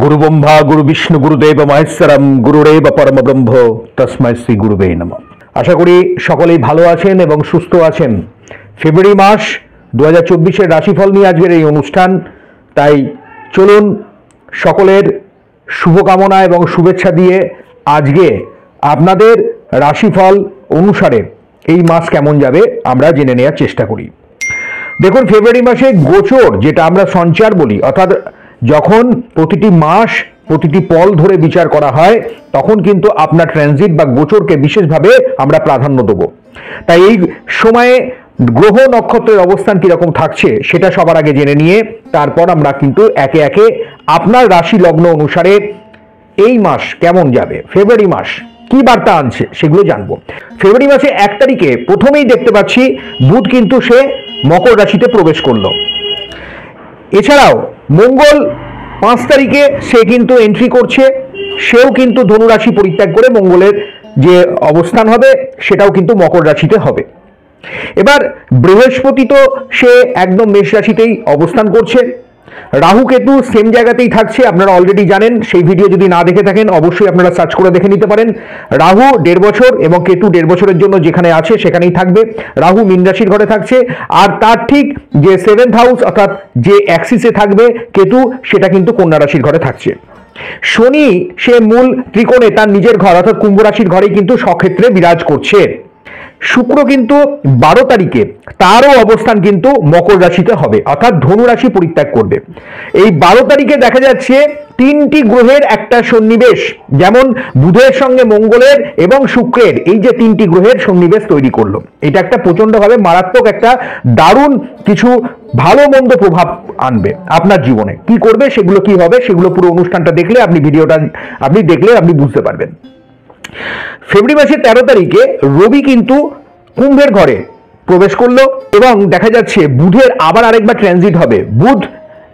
गुरु ब्रह्मा गुरु विष्णु गुरुदेव महेश्वरम गुरुरेव परम ब्रह्म तस्मै श्री गुरुवे नमः। आशा करी सकलेई भालो आछेन एबं सुस्थ आछेन। फेब्रुआरी मास 2024 राशिफल निये आजकेर एई अनुष्ठान। ताई चलुन सकलेर शुभकामना एबं शुभेच्छा दिए आजके आपनादेर राशिफल अनुसारे एई मास केमन जाबे आमरा जेने नेওয়ার चेष्टा करी। देखुन फेब्रुआरी मासे गोचर जेटा आमरा सঞ্চার বলি अर्थात যখন প্রতিটি মাস প্রতিটি পল ধরে বিচার করা হয় তখন কিন্তু আপনার ট্রানজিট বা গোচরকে বিশেষভাবে আমরা প্রাধান্য দেব। তাই এই সময়ে গ্রহ নক্ষত্রের অবস্থান কি রকম থাকছে সেটা সবার আগে জেনে নিয়ে তারপর আমরা কিন্তু একে একে আপনার রাশি লগ্ন অনুসারে এই মাস কেমন যাবে, ফেব্রুয়ারি মাস কি বার্তা আনছে সেগুলো জানবো। ফেব্রুয়ারি মাসে 1 তারিখে প্রথমেই দেখতে পাচ্ছি বুধ কিন্তু সে মকর রাশিতে প্রবেশ করলো। এছাড়াও মঙ্গল 5 তারিখে সে কিন্তু এন্ট্রি করছে, সেও কিন্তু ধনু রাশি পরিত্যাগ করে মঙ্গলের যে অবস্থান হবে সেটাও কিন্তু মকর রাশিতে হবে। এবার বৃহস্পতি তো সে একদম মেষ রাশিতেই অবস্থান করছে। রাহু কেতু সেম জায়গাতেই থাকছে, আপনারা অলরেডি জানেন। সেই ভিডিও যদি না দেখে থাকেন অবশ্যই আপনারা সার্চ করে দেখে নিতে পারেন। রাহু 1.5 বছর এবং কেতু 1.5 বছরের জন্য যেখানে আছে সেখানেই থাকবে। রাহু মীন রাশির ঘরে থাকছে, আর তার ঠিক যে 7th হাউস অর্থাৎ যে অ্যাক্সিসে থাকবে কেতু সেটা কিন্তু কন্যা রাশির ঘরে থাকছে। শনি সে মূল ত্রিকোণে তার নিজের ঘর অর্থাৎ কুম্ভ রাশির ঘরেই কিন্তু স্বক্ষেত্রে বিরাজ করছে। শুক্র কিন্তু 12 তারিখে তারও অবস্থান কিন্তু মকর রাশিতে হবে অর্থাৎ ধনু রাশি পরিত্যাগ করবে। এই 12 তারিখে দেখা যাচ্ছে 3টি গ্রহের একটা সন্নিবেশ, যেমন বুধের সঙ্গে মঙ্গলের এবং শুক্রের এই যে 3টি গ্রহের সন্নিবেশ তৈরি করলো। এটা একটা প্রচন্ডভাবে মারাত্মক একটা দারুণ কিছু ভালো মন্দ প্রভাব আনবে আপনার জীবনে। কি করবে সেগুলো কি হবে সেগুলো পুরো অনুষ্ঠানটা দেখলে ভিডিওটা দেখলে আপনি বুঝতে পারবেন। ফেব্রুয়ারি মাসের 13 তারিখে রবি কিন্তু কুম্ভের ঘরে প্রবেশ করলো এবং দেখা যাচ্ছে বুধের আবার আরেকবার ট্রানজিট হবে। বুধ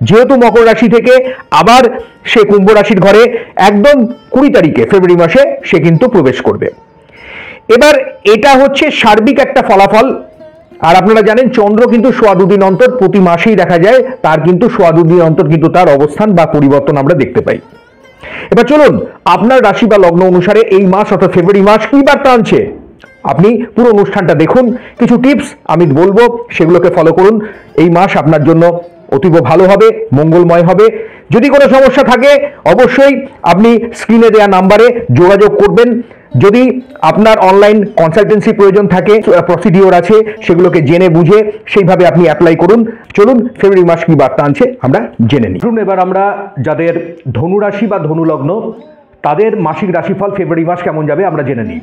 যেহেতু মকর রাশি থেকে আবার সে কুম্ভ রাশির ঘরে একদম 20 তারিখে ফেব্রুয়ারি মাসে সে কিন্তু প্রবেশ করবে। এবার এটা হচ্ছে সার্বিক একটা ফলাফল। আর আপনারা জানেন চন্দ্র কিন্তু 1.25 দিন অন্তর প্রতি মাসেই দেখা যায়, তার কিন্তু 1.25 দিন অন্তর কিন্তু তার অবস্থান বা পরিবর্তন আমরা দেখতে পাই। এবার চলুন আপনার রাশি বা লগ্ন অনুসারে এই মাস অর্থাৎ ফেব্রুয়ারি মাস কি বার্তা আনছে আপনি পুরো অনুষ্ঠানটা দেখুন। কিছু টিপস আমি বলবো সেগুলোকে ফলো করুন। এই মাস আপনার জন্য অতীব ভালো হবে, মঙ্গলময় হবে। যদি কোনো সমস্যা থাকে অবশ্যই আপনি স্ক্রিনে দেওয়া নাম্বারে যোগাযোগ করবেন। যদি আপনার অনলাইন কনসালটেন্সি প্রয়োজন থাকে, প্রসিডিওর আছে, সেগুলোকে জেনে বুঝে সেইভাবে আপনি অ্যাপ্লাই করুন। চলুন ফেব্রুয়ারি মাস কি বার্তা আনছে আমরা জেনে নিই। এবার আমরা যাদের ধনু রাশি বা ধনু লগ্ন তাদের মাসিক রাশিফল ফেব্রুয়ারি মাস কেমন যাবে আমরা জেনে নিই।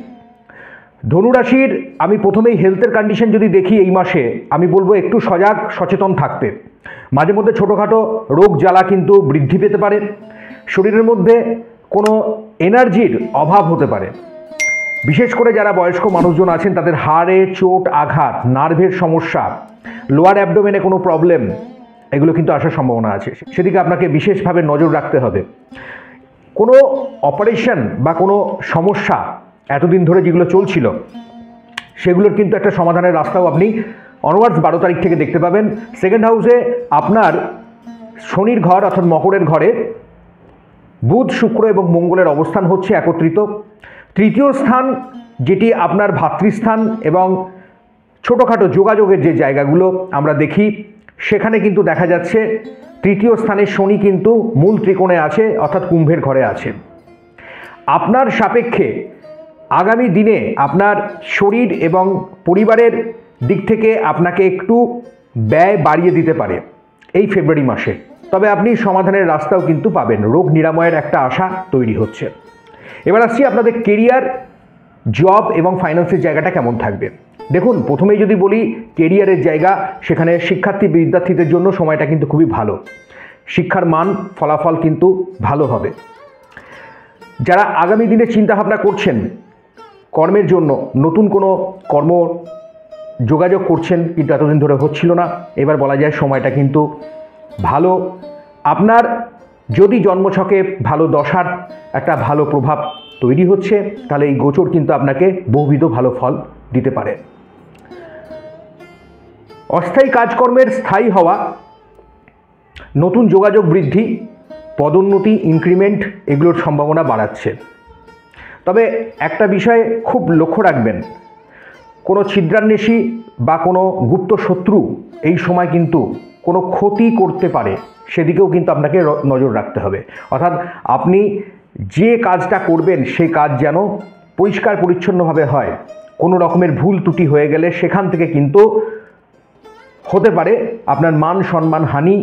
ধনু রাশির আমি প্রথমেই হেলথের কন্ডিশন যদি দেখি এই মাসে আমি বলবো একটু সজাগ সচেতন থাকতে। মাঝে মধ্যে ছোটোখাটো রোগ জ্বালা কিন্তু বৃদ্ধি পেতে পারে, শরীরের মধ্যে কোনো এনার্জির অভাব হতে পারে। বিশেষ করে যারা বয়স্ক মানুষজন আছেন তাদের হাড়ে চোট আঘাত, নার্ভের সমস্যা, লোয়ার অ্যাবডোমেনে কোনো প্রবলেম এগুলো কিন্তু আসার সম্ভাবনা আছে। সেদিকে আপনাকে বিশেষভাবে নজর রাখতে হবে। কোনো অপারেশন বা কোনো সমস্যা এতদিন ধরে যেগুলো চলছিল সেগুলোর কিন্তু একটা সমাধানের রাস্তাও আপনি অনওয়ার্ডস 12 তারিখ থেকে দেখতে পাবেন। 2nd হাউসে আপনার শনির ঘর অর্থাৎ মকরের ঘরে বুধ শুক্র এবং মঙ্গলের অবস্থান হচ্ছে একত্রিত। 3য় স্থান যেটি আপনার ভাতৃস্থান এবং ছোটোখাটো যোগাযোগের যে জায়গাগুলো আমরা দেখি সেখানে কিন্তু দেখা যাচ্ছে 3য় স্থানে শনি কিন্তু মূল ত্রিকোণে আছে অর্থাৎ কুম্ভের ঘরে আছে। আপনার সাপেক্ষে আগামী দিনে আপনার শরীর এবং পরিবারের দিক থেকে আপনাকে একটু ব্যয় বাড়িয়ে দিতে পারে এই ফেব্রুয়ারি মাসে, তবে আপনি সমাধানের রাস্তাও কিন্তু পাবেন। রোগ নিরাময়ের একটা আশা তৈরি হচ্ছে। এবার আসছি আপনাদের কেরিয়ার, জব এবং ফাইন্যান্সের জায়গাটা কেমন থাকবে। দেখুন প্রথমেই যদি বলি কেরিয়ারের জায়গা, সেখানে শিক্ষার্থী বিদ্যার্থীদের জন্য সময়টা কিন্তু খুবই ভালো। শিক্ষার মান ফলাফল কিন্তু ভালো হবে। যারা আগামী দিনে চিন্তাভাবনা করছেন কর্মের জন্য, নতুন কোনো কর্ম যোগাযোগ করছেন কিন্তু এতদিন ধরে হচ্ছিল না, এবার বলা যায় সময়টা কিন্তু ভালো। আপনার যদি জন্মছকে ভালো দশার একটা ভালো প্রভাব তৈরি হচ্ছে তাহলে এই গোচর কিন্তু আপনাকে বহুবিধ ভালো ফল দিতে পারে। অস্থায়ী কাজকর্মের স্থায়ী হওয়া, নতুন যোগাযোগ বৃদ্ধি, পদোন্নতি, ইনক্রিমেন্ট এগুলোর সম্ভাবনা বাড়াচ্ছে। তবে একটা বিষয়ে খুব লক্ষ্য রাখবেন, কোনো ছিদ্রান্বেষী বা কোনো গুপ্ত শত্রু এই সময় কিন্তু কোনো ক্ষতি করতে পারে, সেদিকেও কিন্তু আপনাকে নজর রাখতে হবে। অর্থাৎ আপনি যে কাজটা করবেন সেই কাজ যেন পরিষ্কার পরিচ্ছন্নভাবে হয়। কোনো রকমের ভুল ত্রুটি হয়ে গেলে সেখান থেকে কিন্তু হতে পারে আপনার মান সম্মান হানি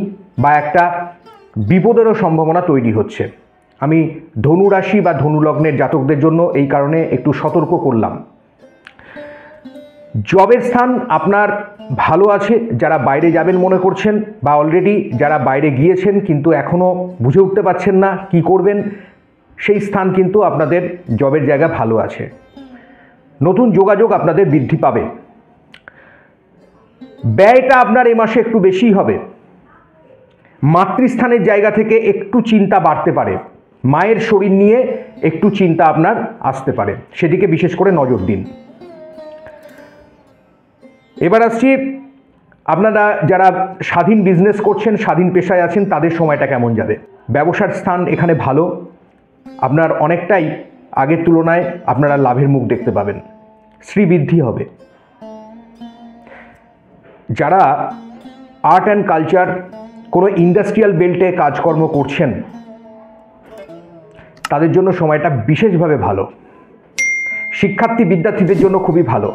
বা একটা বিপদেরও সম্ভাবনা তৈরি হচ্ছে। আমি ধনু রাশি বা ধনু লগ্নের জাতকদের জন্য এই কারণে একটু সতর্ক করলাম। জবের স্থান আপনার ভালো আছে, যারা বাইরে যাবেন মনে করছেন বা অলরেডি যারা বাইরে গিয়েছেন কিন্তু এখনও বুঝে উঠতে পারছেন না কি করবেন, সেই স্থান কিন্তু আপনাদের জবের জায়গা ভালো আছে। নতুন যোগাযোগ আপনাদের বৃদ্ধি পাবে। ব্যয়টা আপনার এই মাসে একটু বেশিই হবে। মাতৃস্থানের জায়গা থেকে একটু চিন্তা বাড়তে পারে, মায়ের শরীর নিয়ে একটু চিন্তা আপনার আসতে পারে, সেদিকে বিশেষ করে নজর দিন। এবার আসছি আপনারা যারা স্বাধীন বিজনেস করছেন, স্বাধীন পেশায় আছেন, তাদের সময়টা কেমন যাবে। ব্যবসার স্থান এখানে ভালো, আপনার অনেকটাই আগের তুলনায় আপনারা লাভের মুখ দেখতে পাবেন, শ্রীবৃদ্ধি হবে। যারা আর্ট অ্যান্ড কালচার, কোনো ইন্ডাস্ট্রিয়াল বেল্টে কাজকর্ম করছেন, তাদের জন্য সময়টা বিশেষভাবে ভালো। শিক্ষার্থী বিদ্যার্থীদের জন্য খুবই ভালো।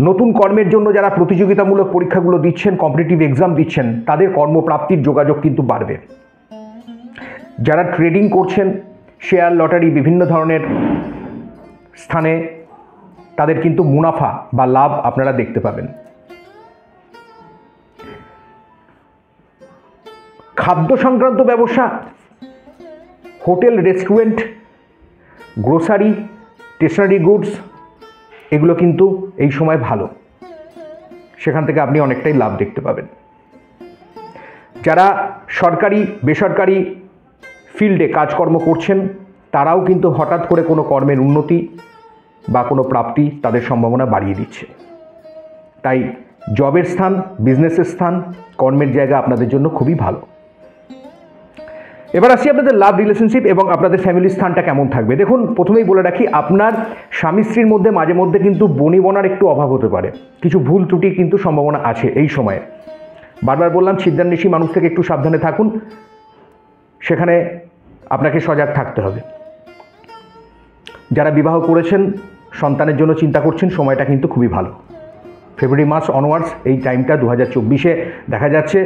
নতুন কর্মের জন্য যারা প্রতিযোগিতামূলক পরীক্ষাগুলো দিচ্ছেন, কম্পিটিটিভ এক্সাম দিচ্ছেন, তাদের কর্মপ্রাপ্তির যোগাযোগ কিন্তু বাড়বে। যারা ট্রেডিং করছেন, শেয়ার লটারি বিভিন্ন ধরনের স্থানে, তাদের কিন্তু মুনাফা বা লাভ আপনারা দেখতে পাবেন। খাদ্য সংক্রান্ত ব্যবসা, hotel, restaurant, grocery, stationery goods, এগুলো কিন্তু এই সময় ভালো, সেখান থেকে আপনি অনেকটাই লাভ দেখতে পাবেন। যারা সরকারি বেসরকারি ফিল্ডে কাজকর্ম করছেন, তারাও কিন্তু হঠাৎ করে কোনো কর্মের উন্নতি বা কোনো প্রাপ্তি তাদের সম্ভাবনা বাড়িয়ে দিচ্ছে। তাই জবের স্থান, বিজনেসের স্থান, কর্মের জায়গা আপনাদের জন্য খুবই ভালো। এবার আসি আপনাদের লাভ, রিলেশনশিপ এবং আপনাদের ফ্যামিলির স্থানটা কেমন থাকবে। দেখুন, প্রথমেই বলে রাখি, আপনার স্বামী স্ত্রীর মধ্যে মাঝে মধ্যে কিন্তু বনিবনার একটু অভাব হতে পারে, কিছু ভুল ত্রুটির কিন্তু সম্ভাবনা আছে এই সময়ে। বারবার বললাম, ছিদ্রান্বেষী মানুষ থেকে একটু সাবধানে থাকুন, সেখানে আপনাকে সজাগ থাকতে হবে। যারা বিবাহ করেছেন, সন্তানের জন্য চিন্তা করছেন, সময়টা কিন্তু খুবই ভালো। ফেব্রুয়ারি মাস অনওয়ার্ডস এই টাইমটা 2024-এ দেখা যাচ্ছে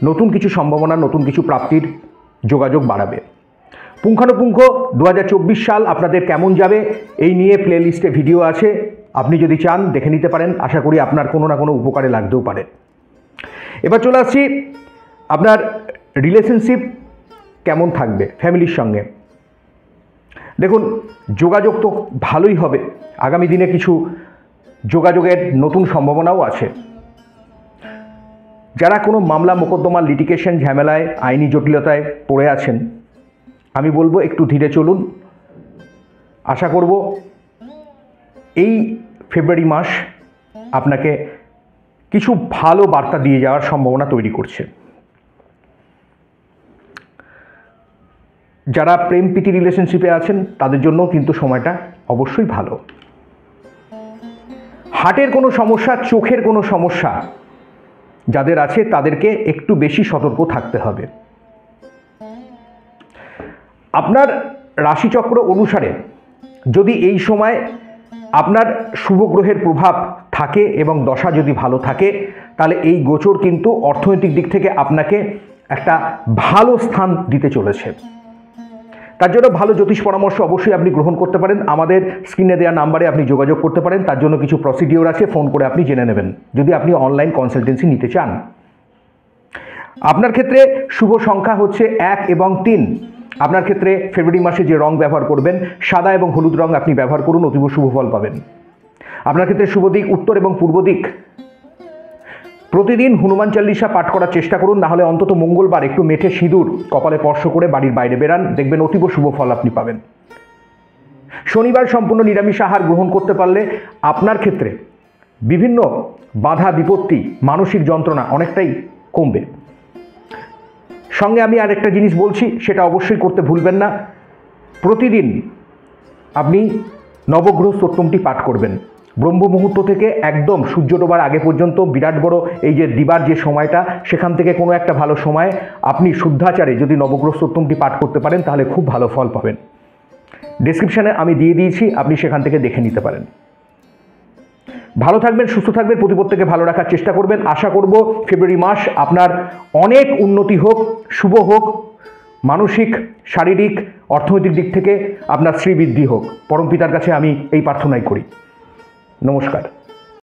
নতুন কিছু সম্ভাবনা, নতুন কিছু প্রাপ্তির যোগাযোগ বাড়াবে। পুঙ্খানুপুঙ্খ 2024 সাল আপনাদের কেমন যাবে এই নিয়ে প্লেলিস্টে ভিডিও আছে, আপনি যদি চান দেখে নিতে পারেন। আশা করি আপনার কোনো না কোনো উপকারে লাগতেও পারে। এবার চলে আসছি আপনার রিলেশনশিপ কেমন থাকবে ফ্যামিলির সঙ্গে। দেখুন, যোগাযোগ তো ভালোই হবে, আগামী দিনে কিছু যোগাযোগের নতুন সম্ভাবনাও আছে। যারা কোনো মামলা মোকদ্দমা, লিটিগেশন, ঝামেলায়, আইনি জটিলতায় পড়ে আছেন, আমি বলবো একটু ধীরে চলুন। আশা করব এই ফেব্রুয়ারি মাস আপনাকে কিছু ভালো বার্তা দিয়ে যাওয়ার সম্ভাবনা তৈরি করছে। যারা প্রেম প্রীতি রিলেশনশিপে আছেন, তাদের জন্য কিন্তু সময়টা অবশ্যই ভালো। হার্টের কোনো সমস্যা, চোখের কোনো সমস্যা যাদের আছে, তাদেরকে একটু বেশি সতর্ক থাকতে হবে। আপনার রাশিচক্র অনুসারে যদি এই সময় আপনার শুভ গ্রহের প্রভাব থাকে এবং দশা যদি ভালো থাকে, তাহলে এই গোচর কিন্তু অর্থনৈতিক দিক থেকে আপনাকে একটা ভালো স্থান দিতে চলেছে। তার জন্য ভালো জ্যোতিষ পরামর্শ অবশ্যই আপনি গ্রহণ করতে পারেন। আমাদের স্ক্রিনে দেওয়া নাম্বারে আপনি যোগাযোগ করতে পারেন। তার জন্য কিছু প্রসিডিওর আছে, ফোন করে আপনি জেনে নেবেন যদি আপনি অনলাইন কনসালটেন্সি নিতে চান। আপনার ক্ষেত্রে শুভ সংখ্যা হচ্ছে 1 এবং 3। আপনার ক্ষেত্রে ফেব্রুয়ারি মাসে যে রং ব্যবহার করবেন, সাদা এবং হলুদ রং আপনি ব্যবহার করুন, অতীব শুভ ফল পাবেন। আপনার ক্ষেত্রে শুভ দিক উত্তর এবং পূর্ব দিক। প্রতিদিন হনুমান চল্লিশা পাঠ করার চেষ্টা করুন, না হলে অন্তত মঙ্গলবার একটু মেঠে সিঁদুর কপালে স্পর্শ করে বাড়ির বাইরে বেরান, দেখবেন অতীব শুভ ফল আপনি পাবেন। শনিবার সম্পূর্ণ নিরামিষ আহার গ্রহণ করতে পারলে আপনার ক্ষেত্রে বিভিন্ন বাধা বিপত্তি, মানসিক যন্ত্রণা অনেকটাই কমবে। সঙ্গে আমি আরেকটা জিনিস বলছি, সেটা অবশ্যই করতে ভুলবেন না। প্রতিদিন আপনি নবগ্রহ স্তোত্রমটি পাঠ করবেন। ব্রহ্ম মুহূর্ত থেকে একদম সূর্য ডোবার আগে পর্যন্ত বিরাট বড় এই যে দিবার যে সময়টা, সেখান থেকে কোনো একটা ভালো সময় আপনি শুদ্ধাচারে যদি নবগ্রহ স্তোত্রমটি পাঠ করতে পারেন তাহলে খুব ভালো ফল পাবেন। ডেসক্রিপশানে আমি দিয়ে দিয়েছি, আপনি সেখান থেকে দেখে নিতে পারেন। ভালো থাকবেন, সুস্থ থাকবেন, প্রত্যেককে ভালো রাখার চেষ্টা করবেন। আশা করব ফেব্রুয়ারি মাস আপনার অনেক উন্নতি হোক, শুভ হোক, মানসিক, শারীরিক, অর্থনৈতিক দিক থেকে আপনার শ্রীবৃদ্ধি হোক। পরমপিতার কাছে আমি এই প্রার্থনাই করি। নমস্কার।